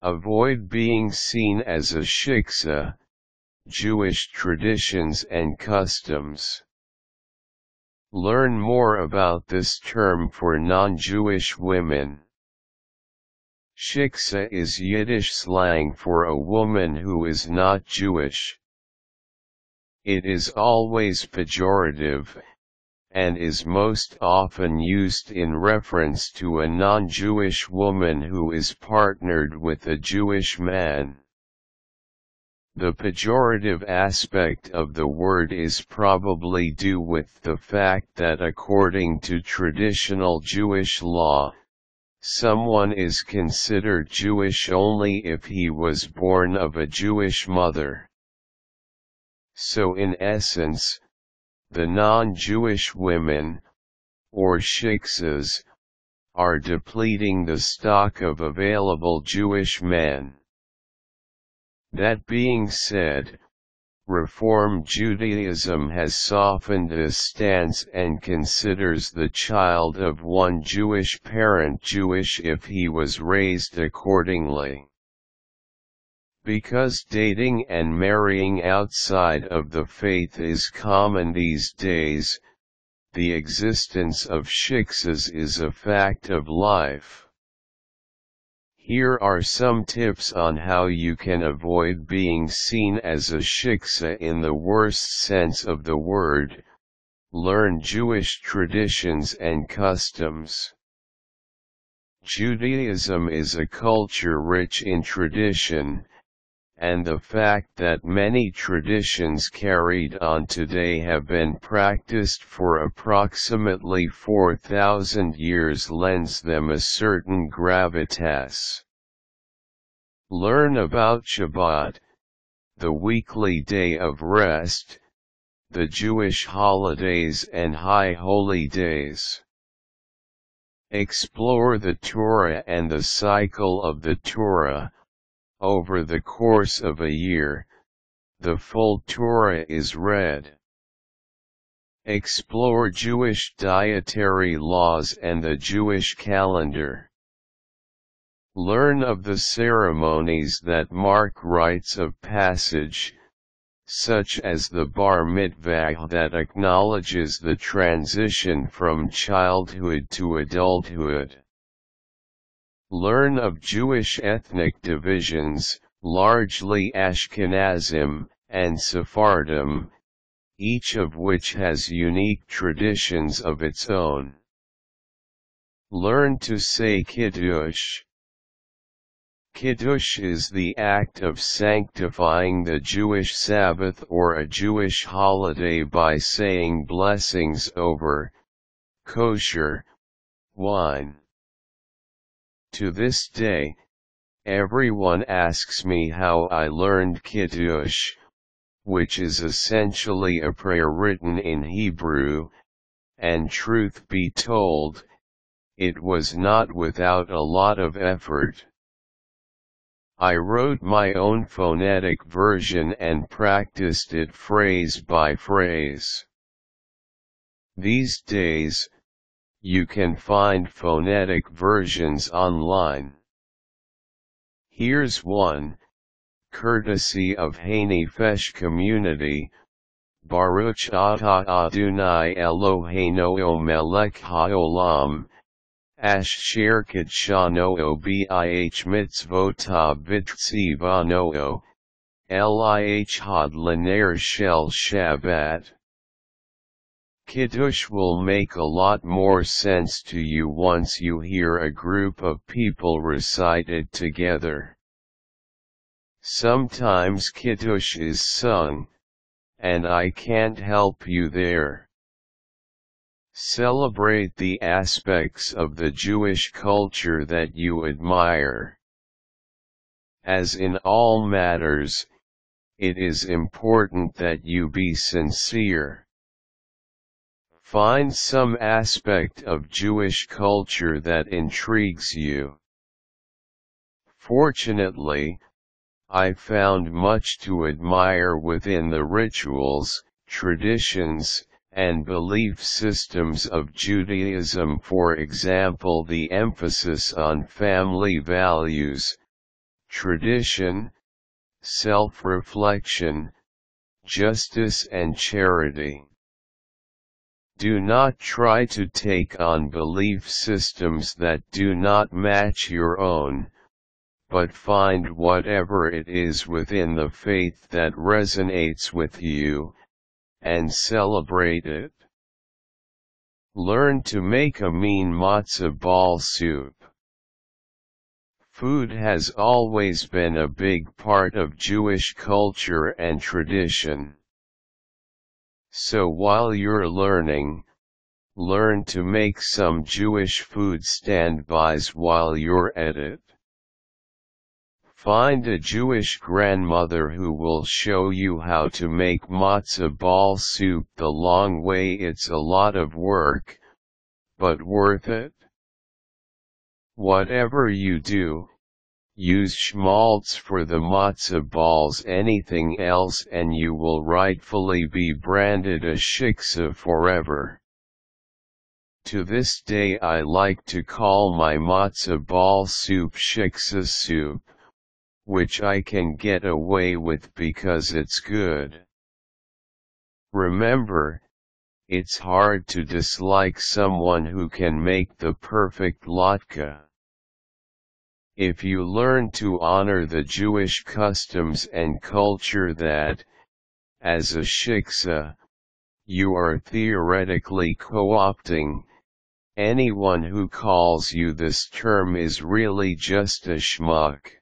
Avoid being seen as a shiksa, Jewish traditions and customs. Learn more about this term for non-Jewish women. Shiksa is Yiddish slang for a woman who is not Jewish. It is always pejorative, and is most often used in reference to a non-Jewish woman who is partnered with a Jewish man. The pejorative aspect of the word is probably due with the fact that according to traditional Jewish law, someone is considered Jewish only if he was born of a Jewish mother. So in essence, the non-Jewish women, or shiksas, are depleting the stock of available Jewish men. That being said, Reform Judaism has softened this stance and considers the child of one Jewish parent Jewish if he was raised accordingly. Because dating and marrying outside of the faith is common these days, the existence of shiksas is a fact of life. Here are some tips on how you can avoid being seen as a shiksa in the worst sense of the word. Learn Jewish traditions and customs. Judaism is a culture rich in tradition, and the fact that many traditions carried on today have been practiced for approximately 4,000 years lends them a certain gravitas. Learn about Shabbat, the weekly day of rest, the Jewish holidays and high holy days. Explore the Torah and the cycle of the Torah. Over the course of a year, the full Torah is read. Explore Jewish dietary laws and the Jewish calendar. Learn of the ceremonies that mark rites of passage, such as the Bar Mitvah that acknowledges the transition from childhood to adulthood. Learn of Jewish ethnic divisions, largely Ashkenazim and Sephardim, each of which has unique traditions of its own. Learn to say Kiddush. Kiddush is the act of sanctifying the Jewish Sabbath or a Jewish holiday by saying blessings over kosher wine. To this day, everyone asks me how I learned Kiddush, which is essentially a prayer written in Hebrew, and truth be told, it was not without a lot of effort. I wrote my own phonetic version and practiced it phrase by phrase. These days, you can find phonetic versions online. Here's one, courtesy of Hanefesh community. Bar-rooch ah-tah ah-do-nye eh-lo-hay-noo Meh-lech hah-oh-lahm, ash-sher kihd-shah-noo bih-mitz-voh-tahv vih-tzee-vah-noo, lih-hahd-lihk shel Shabbat. Kiddush will make a lot more sense to you once you hear a group of people recite it together. Sometimes Kiddush is sung, and I can't help you there. Celebrate the aspects of the Jewish culture that you admire. As in all matters, it is important that you be sincere. Find some aspect of Jewish culture that intrigues you. Fortunately, I found much to admire within the rituals, traditions, and belief systems of Judaism. For example, the emphasis on family values, tradition, self-reflection, justice and charity. Do not try to take on belief systems that do not match your own, but find whatever it is within the faith that resonates with you, and celebrate it. Learn to make a mean matzah ball soup. Food has always been a big part of Jewish culture and tradition. So while you're learn to make some Jewish food standbys while you're at it. Find a Jewish grandmother who will show you how to make matzah ball soup the long way. It's a lot of work, but worth it. Whatever you do, use schmaltz for the matzah balls. Anything else and you will rightfully be branded a shiksa forever. To this day I like to call my matzah ball soup Shiksa Soup, which I can get away with because it's good. Remember, it's hard to dislike someone who can make the perfect latke. If you learn to honor the Jewish customs and culture that, as a shiksa, you are theoretically co-opting, anyone who calls you this term is really just a schmuck.